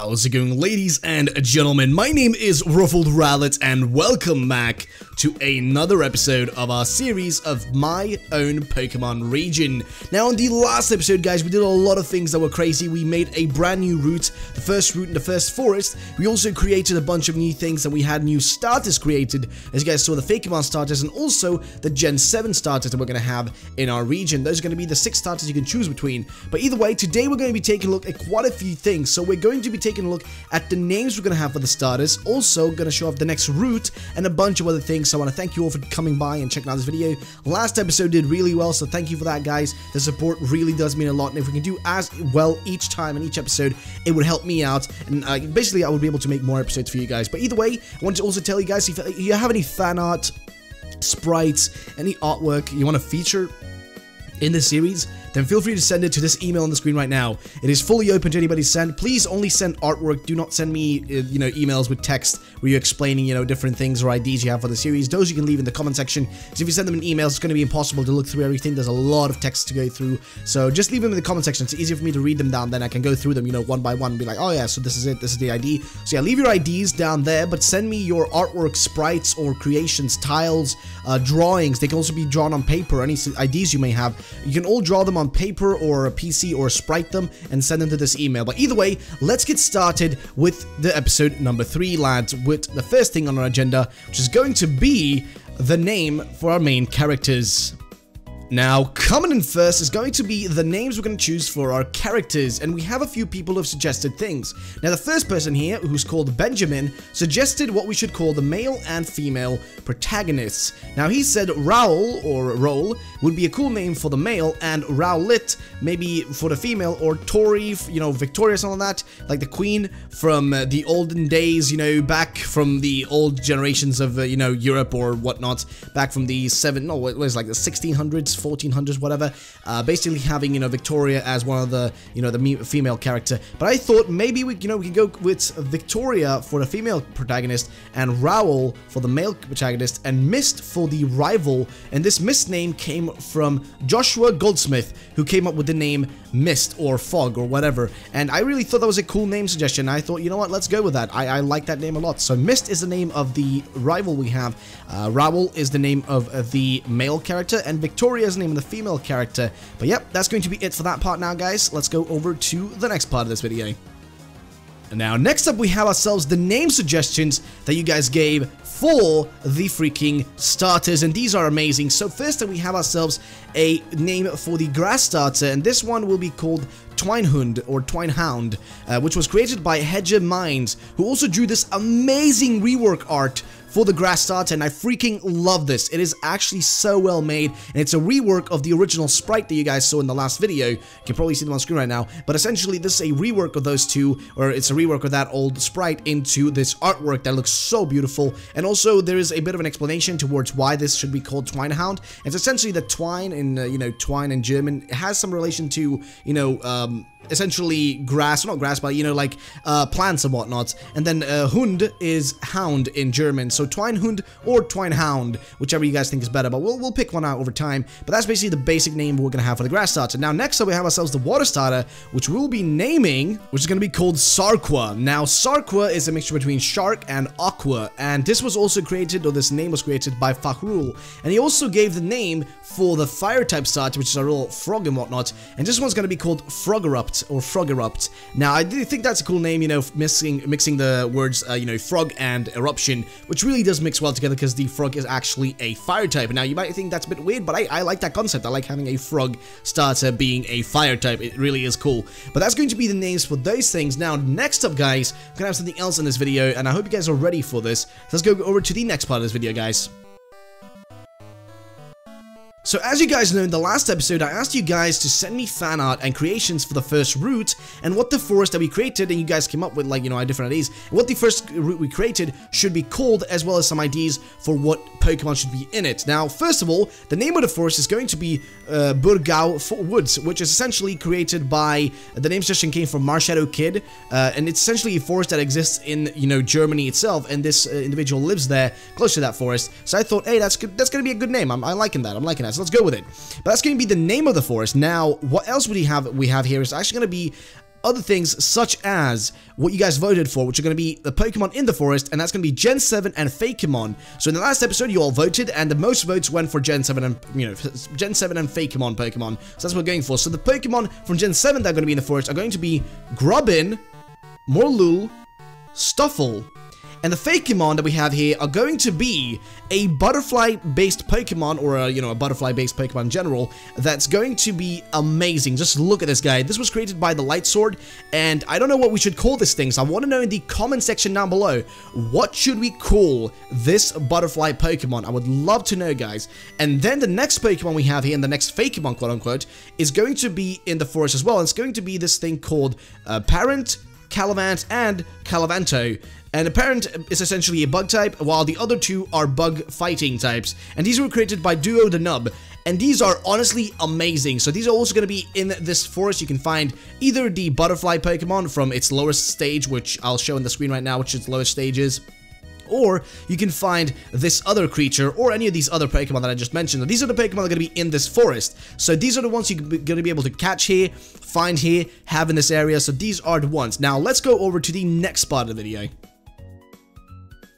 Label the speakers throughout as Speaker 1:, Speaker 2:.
Speaker 1: How's it going, ladies and gentlemen? My name is RuffledRowlit and welcome back to another episode of our series of my own Pokemon region. Now, in the last episode, guys, we did a lot of things that were crazy. We made a brand new route, the first route in the first forest. We also created a bunch of new things, and we had new starters created. As you guys saw, the Pokemon starters and also the Gen 7 starters that we're going to have in our region. Those are going to be the 6 starters you can choose between. But either way, today we're going to be taking a look at quite a few things. So we're going to be taking a look at the names we're going to have for the starters. Also, going to show off the next route and a bunch of other things. So I want to thank you all for coming by and checking out this video. Last episode did really well, so thank you for that, guys. The support really does mean a lot, and if we can do as well each time in each episode, it would help me out, and basically I would be able to make more episodes for you guys. But either way, I want to also tell you guys, if you have any fan art, sprites, any artwork you want to feature in this series, then feel free to send it to this email on the screen right now. It is fully open to anybody to send. Please only send artwork. Do not send me, emails with text where you're explaining, different things or ideas you have for the series. Those you can leave in the comment section. Because if you send them in emails, it's going to be impossible to look through everything. There's a lot of text to go through. So just leave them in the comment section. It's easier for me to read them down. Then I can go through them, one by one and be like, oh yeah, so this is it. This is the ID. So yeah, leave your IDs down there, but send me your artwork, sprites, or creations, tiles, drawings. They can also be drawn on paper. Any IDs you may have. You can all draw them on paper or a PC or sprite them and send them to this email. But either way, let's get started with the episode number 3, lads, with the first thing on our agenda, which is going to be the name for our main characters. Now, coming in first is going to be the names we're going to choose for our characters, and we have a few people who have suggested things. Now, the first person here, who's called Benjamin, suggested what we should call the male and female protagonists. Now, he said Raoul, or Roll, would be a cool name for the male, and Rowlit, maybe for the female, or Tori, Victoria, something like that, like the queen from the olden days, back from the old generations of, Europe or whatnot, back from the 1600s, 1400s, whatever, basically having, Victoria as one of the, the female character. But I thought maybe we can go with Victoria for the female protagonist and Raoul for the male protagonist and Mist for the rival. And this Mist name came from Joshua Goldsmith, who came up with the name Mist or Fog or whatever. And I really thought that was a cool name suggestion. I thought, you know what, let's go with that. I like that name a lot. So Mist is the name of the rival we have. Raoul is the name of the male character, and Victoria is the name of the female character. But yep, that's going to be it for that part now, guys. Let's go over to the next part of this video. And now, next up, we have ourselves the name suggestions that you guys gave for the freaking starters, and these are amazing. So first we have ourselves a name for the grass starter, and this one will be called Twinehund or Twinehound, which was created by Hedger Minds, who also drew this amazing rework art for the grass starter, and I freaking love this. It is actually so well made, and it's a rework of the original sprite that you guys saw in the last video. You can probably see them on screen right now, but essentially this is a rework of those two, or it's a rework of that old sprite into this artwork that looks so beautiful. And also there is a bit of an explanation towards why this should be called Twinehound. It's essentially the twine in twine in German. It has some relation to essentially grass, not grass, but plants and whatnot. And then Hund is hound in German, so Twinehund or Twinehound, whichever you guys think is better, but we'll pick one out over time. But that's basically the basic name we're gonna have for the grass starter. Now next up we have ourselves the water starter, which we'll be naming, which is gonna be called Sarqua. Now Sarqua is a mixture between shark and aqua, and this was also created, or this name was created by Fakhrul, and he also gave the name for the fire type starter, which is a real frog and whatnot, and this one's gonna be called Frogerupt or Frogerupt. Now I do think that's a cool name, mixing the words frog and eruption, which really does mix well together because the frog is actually a fire type. Now you might think that's a bit weird, but I like that concept. I like having a frog starter being a fire type. It really is cool. But that's going to be the names for those things. Now next up, guys, we're gonna have something else in this video, and I hope you guys are ready for this. Let's go over to the next part of this video, guys. So as you guys know, in the last episode, I asked you guys to send me fan art and creations for the first route, and what the forest that we created, and you guys came up with, different ideas, and what the first route we created should be called, as well as some ideas for what Pokemon should be in it. Now, first of all, the name of the forest is going to be Burgau Woods, which is essentially created by, the name suggestion came from Marshadow Kid, and it's essentially a forest that exists in, Germany itself, and this individual lives there, close to that forest. So I thought, hey, that's gonna be a good name. I'm liking that. So let's go with it. But that's going to be the name of the forest. Now, what else we have here is actually going to be other things such as what you guys voted for, which are going to be the Pokemon in the forest, and that's going to be Gen 7 and Fakemon. So in the last episode, you all voted, and the most votes went for Gen 7 and, Gen 7 and Fakemon Pokemon. So that's what we're going for. So the Pokemon from Gen 7 that are going to be in the forest are going to be Grubbin, Morlul, Stuffle. And the Fakemon that we have here are going to be a butterfly-based Pokemon, or a butterfly-based Pokemon in general, that's going to be amazing. Just look at this guy. This was created by the Light Sword, and I don't know what we should call this thing, so I want to know in the comment section down below, what should we call this butterfly Pokemon? I would love to know, guys. And then the next Pokemon we have here, and the next Fakemon, quote-unquote, is going to be in the forest as well, and it's going to be this thing called Parent, Calavant, and Calavanto. And the Parent is essentially a bug type, while the other two are bug fighting types. And these were created by Duo the Nub. And these are honestly amazing. So these are also going to be in this forest. You can find either the butterfly Pokemon from its lowest stage, which I'll show on the screen right now, which its lowest stage is. Or you can find this other creature, or any of these other Pokemon that I just mentioned. These are the Pokemon that are going to be in this forest. So these are the ones you're going to be able to catch here, find here, have in this area. So these are the ones. Now let's go over to the next part of the video.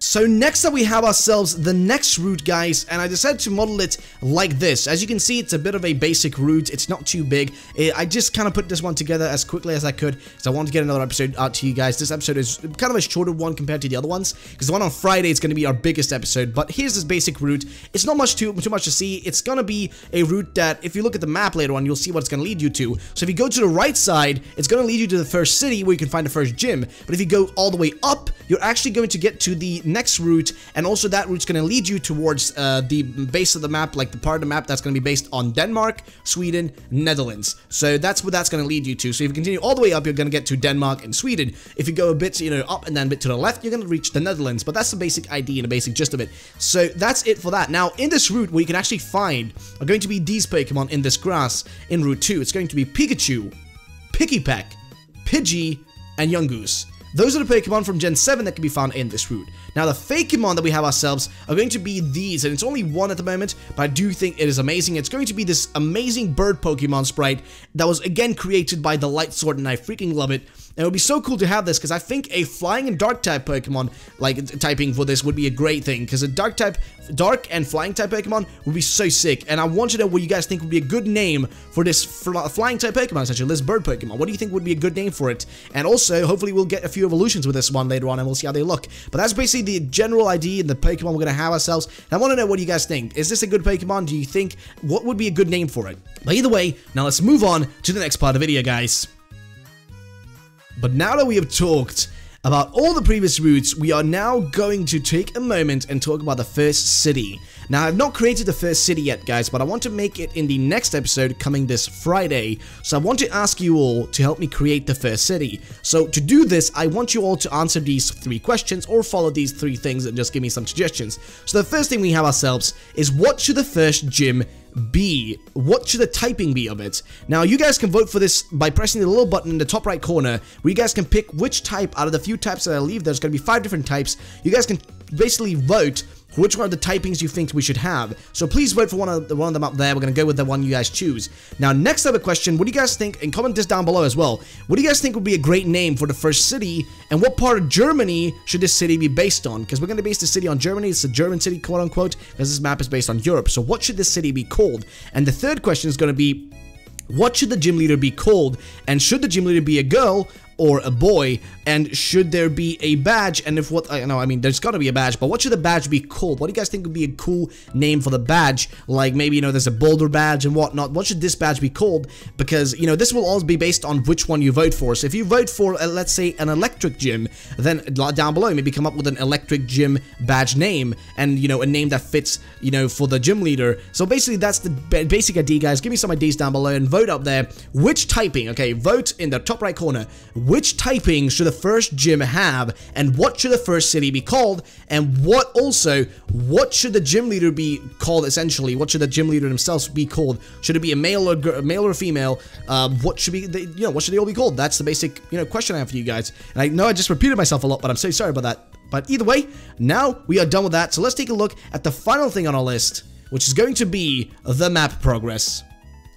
Speaker 1: So next up we have ourselves the next route, guys, and I decided to model it like this. As you can see, it's a bit of a basic route. It's not too big. I just kind of put this one together as quickly as I could, so I wanted to get another episode out to you guys. This episode is kind of a shorter one compared to the other ones, because the one on Friday is going to be our biggest episode. But here's this basic route. It's not too much to see. It's going to be a route that, if you look at the map later on, you'll see what it's going to lead you to. So if you go to the right side, it's going to lead you to the first city where you can find the first gym. But if you go all the way up, you're actually going to get to the next route, and also that route's going to lead you towards the base of the map, like the part of the map that's going to be based on Denmark, Sweden, Netherlands. So that's what that's going to lead you to. So if you continue all the way up, you're going to get to Denmark and Sweden. If you go a bit, up and then a bit to the left, you're going to reach the Netherlands. But that's the basic idea and the basic gist of it. So that's it for that. Now, in this route, what you can actually find are going to be these Pokemon in this grass in Route 2. It's going to be Pikachu, Pikipek, Pidgey, and Yungoos. Those are the Pokemon from Gen 7 that can be found in this route. Now, the Fakemon that we have ourselves are going to be these, and it's only one at the moment, but I do think it is amazing. It's going to be this amazing bird Pokemon sprite that was, again, created by the Light Sword, and I freaking love it. And it would be so cool to have this, because I think a flying and dark type Pokemon, like typing for this, would be a great thing, because a dark and flying type Pokemon would be so sick. And I want to know what you guys think would be a good name for this flying type Pokemon, essentially, this bird Pokemon. What do you think would be a good name for it? And also, hopefully we'll get a few evolutions with this one later on, and we'll see how they look. But that's basically the general idea and the Pokemon we're going to have ourselves. And I want to know what you guys think. Is this a good Pokemon? Do you think, what would be a good name for it? But either way, now let's move on to the next part of the video, guys. But now that we have talked about all the previous routes, we are now going to take a moment and talk about the first city. Now, I've not created the first city yet, guys, but I want to make it in the next episode coming this Friday. So I want to ask you all to help me create the first city. So to do this, I want you all to answer these 3 questions or follow these 3 things and just give me some suggestions. So the first thing we have ourselves is, what should the first gym be? What should the typing be of it? Now, you guys can vote for this by pressing the little button in the top right corner, where you guys can pick which type out of the few types that I leave. There's going to be 5 different types. You guys can basically vote which one of the typings you think we should have. So please vote for one of them up there. We're going to go with the one you guys choose. Now, next up a question, what do you guys think, and comment this down below as well, what do you guys think would be a great name for the first city, and what part of Germany should this city be based on? Because we're going to base the city on Germany. It's a German city, quote unquote, because this map is based on Europe. So what should this city be called? And the third question is going to be, what should the gym leader be called? And should the gym leader be a girl or a boy? And should there be a badge? And if what, I mean, there's gotta be a badge, but what should the badge be called? What do you guys think would be a cool name for the badge? Like, maybe, there's a boulder badge and whatnot. What should this badge be called? Because, this will always be based on which one you vote for. So if you vote for, let's say, an electric gym, then down below, maybe come up with an electric gym badge name, and, a name that fits, for the gym leader. So basically, that's the basic idea, guys. Give me some ideas down below and vote up there. Which typing, okay, vote in the top right corner. Which typing should the first gym have, and what should the first city be called, and what should the gym leader be called, essentially? What should the gym leader themselves be called? Should it be a male or a female? What should what should they all be called? That's the basic, question I have for you guys. And I know I just repeated myself a lot, but I'm so sorry about that. But either way, now we are done with that, so let's take a look at the final thing on our list, which is going to be the map progress.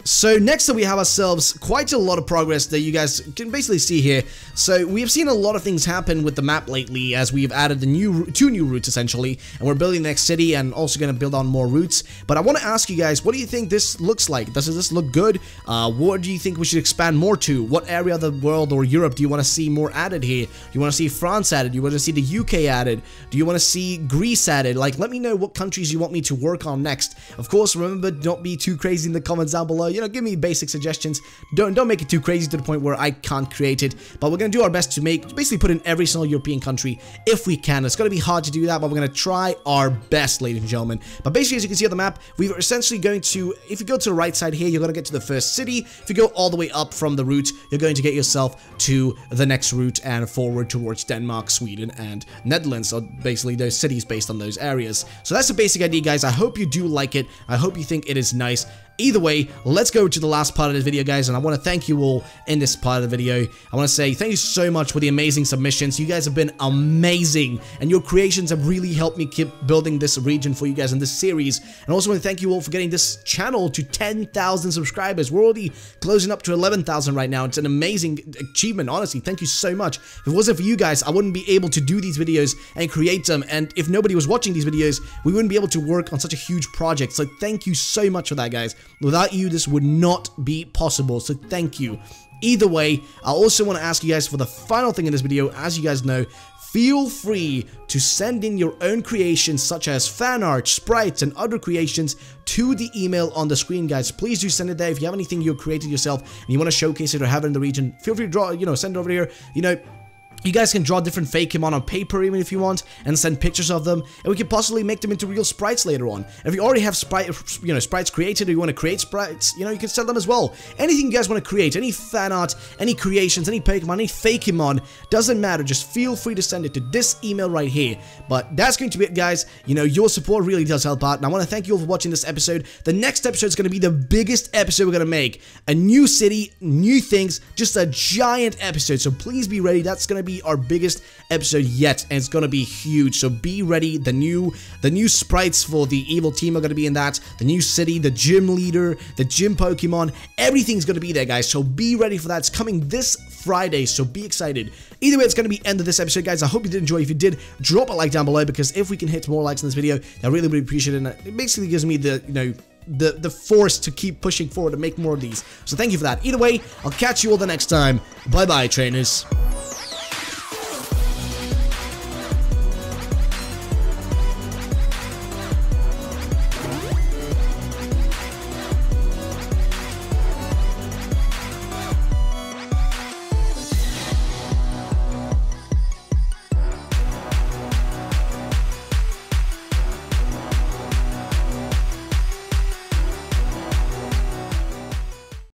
Speaker 1: So next up we have ourselves quite a lot of progress that you guys can basically see here. So we have seen a lot of things happen with the map lately as we've added two new routes essentially, and we're building the next city and also going to build on more routes. But I want to ask you guys, what do you think this looks like? Does this look good? What do you think we should expand more to? What area of the world or Europe do you want to see more added here? Do you want to see France added? Do you want to see the UK added? Do you want to see Greece added? Like, let me know what countries you want me to work on next. Of course, remember, don't be too crazy in the comments down below. You know, give me basic suggestions. Don't make it too crazy to the point where I can't create it. But we're gonna do our best to basically put in every single European country if we can. It's gonna be hard to do that, but we're gonna try our best, ladies and gentlemen. But basically, as you can see on the map, we're essentially going to, if you go to the right side here, you're gonna get to the first city. If you go all the way up from the route, you're going to get yourself to the next route and forward towards Denmark, Sweden, and Netherlands. So basically, those cities based on those areas. So that's the basic idea, guys. I hope you do like it. I hope you think it is nice. Either way, let's go to the last part of this video, guys, and I want to thank you all in this part of the video. I want to say thank you so much for the amazing submissions. You guys have been amazing, and your creations have really helped me keep building this region for you guys in this series. And I also want to thank you all for getting this channel to 10,000 subscribers. We're already closing up to 11,000 right now. It's an amazing achievement, honestly. Thank you so much. If it wasn't for you guys, I wouldn't be able to do these videos and create them, and if nobody was watching these videos, we wouldn't be able to work on such a huge project. So thank you so much for that, guys. Without you, this would not be possible, so thank you. Either way, I also want to ask you guys for the final thing in this video. As you guys know, feel free to send in your own creations such as fan art, sprites, and other creations to the email on the screen, guys. Please do send it there. If you have anything you created yourself and you want to showcase it or have it in the region, feel free to draw, send it over here. You guys can draw different Pokemon on paper even if you want, and send pictures of them, and we can possibly make them into real sprites later on. And if you already have sprites created, or you want to create sprites, you can sell them as well. Anything you guys want to create, any fan art, any creations, any Pokemon, any Fakemon, doesn't matter. Just feel free to send it to this email right here. But that's going to be it, guys. Your support really does help out, and I want to thank you all for watching this episode. The next episode is going to be the biggest episode we're going to make. A new city, new things, just a giant episode. So please be ready. That's going to be our biggest episode yet, and it's gonna be huge, so be ready. The new sprites for the evil team are gonna be in that, the new city, the gym leader, the gym Pokemon, everything's gonna be there, guys, so be ready for that. It's coming this Friday, so be excited. Either way, it's gonna be the end of this episode, guys. I hope you did enjoy. If you did, drop a like down below, because if we can hit more likes in this video, I really would appreciate it, and it basically gives me the force to keep pushing forward to make more of these. So thank you for that. Either way, I'll catch you all the next time. Bye bye, trainers.